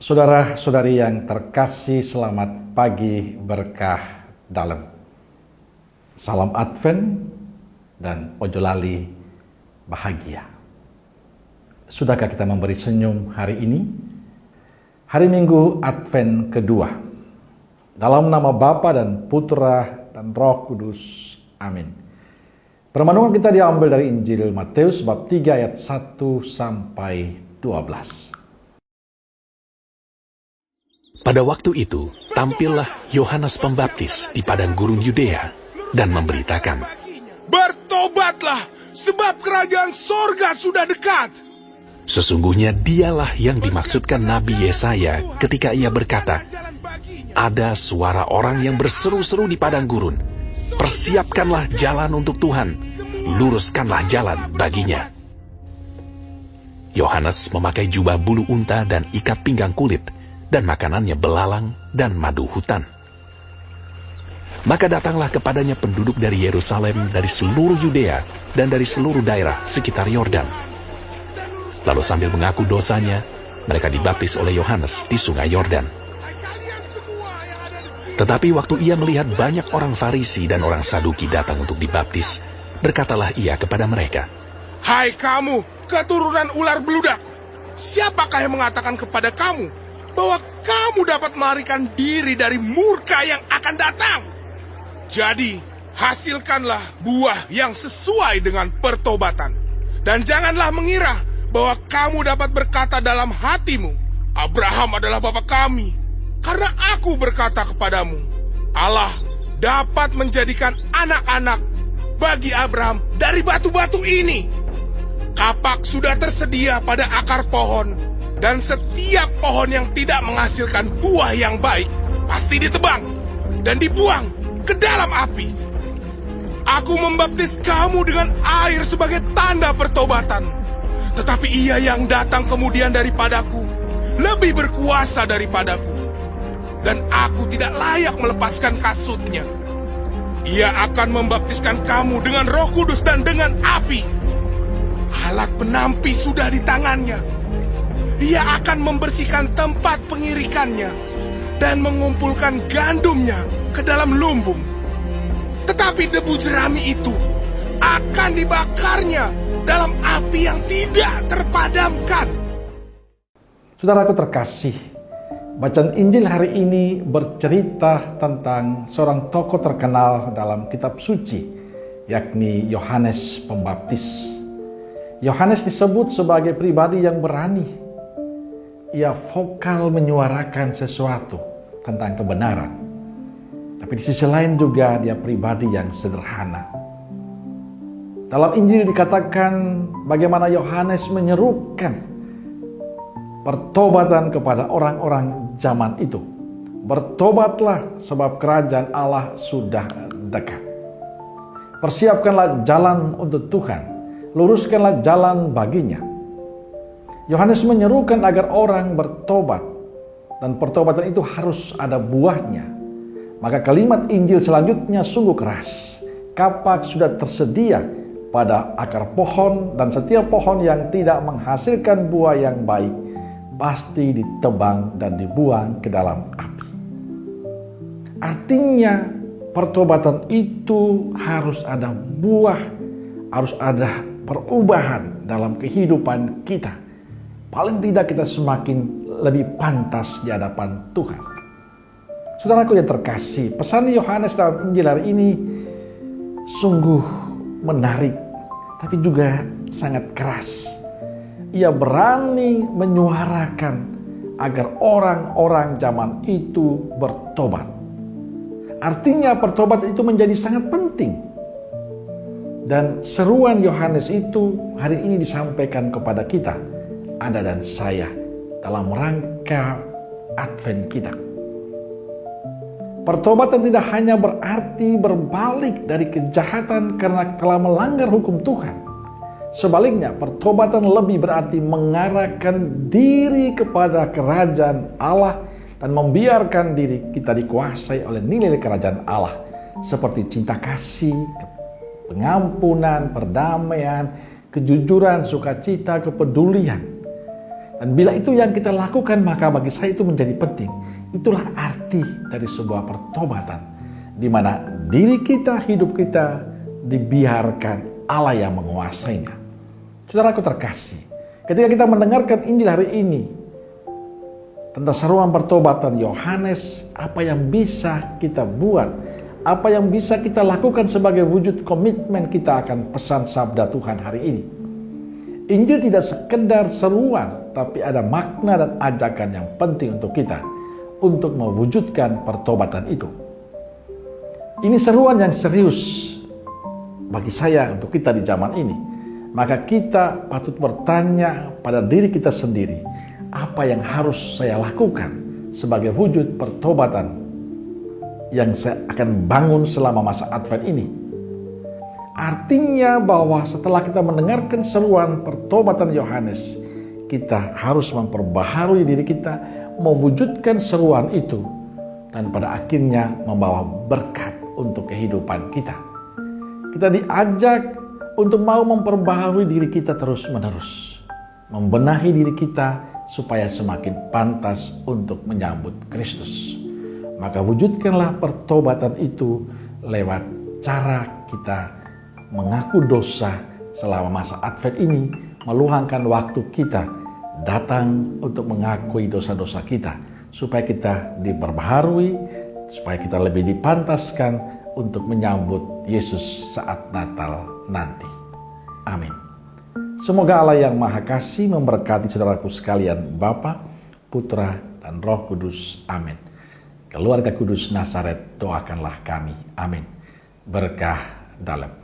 Saudara-saudari yang terkasih, selamat pagi berkah dalam. Salam Advent dan ojo lali bahagia. Sudahkah kita memberi senyum hari ini? Hari Minggu Advent kedua. Dalam nama Bapa dan Putra dan Roh Kudus. Amin. Permenungan kita diambil dari Injil Matius bab 3 ayat 1 sampai 12. Pada waktu itu, tampillah Yohanes Pembaptis di padang gurun Yudea dan memberitakan, "Bertobatlah, sebab kerajaan sorga sudah dekat." Sesungguhnya dialah yang dimaksudkan Nabi Yesaya ketika ia berkata, "Ada suara orang yang berseru-seru di padang gurun, persiapkanlah jalan untuk Tuhan, luruskanlah jalan baginya." Yohanes memakai jubah bulu unta dan ikat pinggang kulit, dan makanannya belalang dan madu hutan. Maka datanglah kepadanya penduduk dari Yerusalem, dari seluruh Yudea, dan dari seluruh daerah sekitar Yordan. Lalu sambil mengaku dosanya, mereka dibaptis oleh Yohanes di sungai Yordan. Tetapi waktu ia melihat banyak orang Farisi dan orang Saduki datang untuk dibaptis, berkatalah ia kepada mereka, "Hai kamu, keturunan ular beludak, siapakah yang mengatakan kepada kamu bahwa kamu dapat melarikan diri dari murka yang akan datang? Jadi, hasilkanlah buah yang sesuai dengan pertobatan. Dan janganlah mengira bahwa kamu dapat berkata dalam hatimu, 'Abraham adalah bapa kami,' karena aku berkata kepadamu, Allah dapat menjadikan anak-anak bagi Abraham dari batu-batu ini. Kapak sudah tersedia pada akar pohon, dan setiap pohon yang tidak menghasilkan buah yang baik pasti ditebang dan dibuang ke dalam api. Aku membaptis kamu dengan air sebagai tanda pertobatan. Tetapi ia yang datang kemudian daripadaku lebih berkuasa daripadaku, dan aku tidak layak melepaskan kasutnya. Ia akan membaptiskan kamu dengan Roh Kudus dan dengan api. Alat penampi sudah di tangannya. Ia akan membersihkan tempat pengirikannya dan mengumpulkan gandumnya ke dalam lumbung. Tetapi debu jerami itu akan dibakarnya dalam api yang tidak terpadamkan." Saudaraku terkasih, bacaan Injil hari ini bercerita tentang seorang tokoh terkenal dalam kitab suci, yakni Yohanes Pembaptis. Yohanes disebut sebagai pribadi yang berani. Ia vokal menyuarakan sesuatu tentang kebenaran. Tapi di sisi lain juga dia pribadi yang sederhana. Dalam Injil dikatakan bagaimana Yohanes menyerukan pertobatan kepada orang-orang zaman itu. Bertobatlah sebab kerajaan Allah sudah dekat. Persiapkanlah jalan untuk Tuhan, luruskanlah jalan baginya. Yohanes menyerukan agar orang bertobat, dan pertobatan itu harus ada buahnya. Maka kalimat Injil selanjutnya sungguh keras. Kapak sudah tersedia pada akar pohon, dan setiap pohon yang tidak menghasilkan buah yang baik pasti ditebang dan dibuang ke dalam api. Artinya pertobatan itu harus ada buah, harus ada perubahan dalam kehidupan kita. Paling tidak kita semakin lebih pantas di hadapan Tuhan. Saudaraku yang terkasih, pesan Yohanes dalam Injil hari ini sungguh menarik, tapi juga sangat keras. Ia berani menyuarakan agar orang-orang zaman itu bertobat. Artinya pertobatan itu menjadi sangat penting. Dan seruan Yohanes itu hari ini disampaikan kepada kita, Anda dan saya, dalam rangka Advent kita. Pertobatan tidak hanya berarti berbalik dari kejahatan karena telah melanggar hukum Tuhan. Sebaliknya, pertobatan lebih berarti mengarahkan diri kepada kerajaan Allah dan membiarkan diri kita dikuasai oleh nilai kerajaan Allah, seperti cinta kasih, pengampunan, perdamaian, kejujuran, sukacita, kepedulian. Dan bila itu yang kita lakukan, maka bagi saya itu menjadi penting. Itulah arti dari sebuah pertobatan, di mana diri kita, hidup kita dibiarkan Allah yang menguasainya. Saudaraku terkasih, ketika kita mendengarkan Injil hari ini tentang seruan pertobatan Yohanes, apa yang bisa kita buat, apa yang bisa kita lakukan sebagai wujud komitmen kita akan pesan sabda Tuhan hari ini. Injil tidak sekedar seruan, tapi ada makna dan ajakan yang penting untuk kita untuk mewujudkan pertobatan itu. Ini seruan yang serius bagi saya untuk kita di zaman ini. Maka kita patut bertanya pada diri kita sendiri, apa yang harus saya lakukan sebagai wujud pertobatan yang saya akan bangun selama masa Advent ini. Artinya bahwa setelah kita mendengarkan seruan pertobatan Yohanes, kita harus memperbaharui diri kita, mewujudkan seruan itu, dan pada akhirnya membawa berkat untuk kehidupan kita. Kita diajak untuk mau memperbaharui diri kita terus-menerus, membenahi diri kita supaya semakin pantas untuk menyambut Kristus. Maka wujudkanlah pertobatan itu lewat cara kita mengaku dosa selama masa Advent ini, meluangkan waktu kita datang untuk mengakui dosa-dosa kita, supaya kita diperbaharui, supaya kita lebih dipantaskan untuk menyambut Yesus saat Natal nanti. Amin. Semoga Allah yang Maha Kasih memberkati saudaraku sekalian, Bapa, Putra, dan Roh Kudus. Amin. Keluarga Kudus Nazaret, doakanlah kami. Amin. Berkah dalam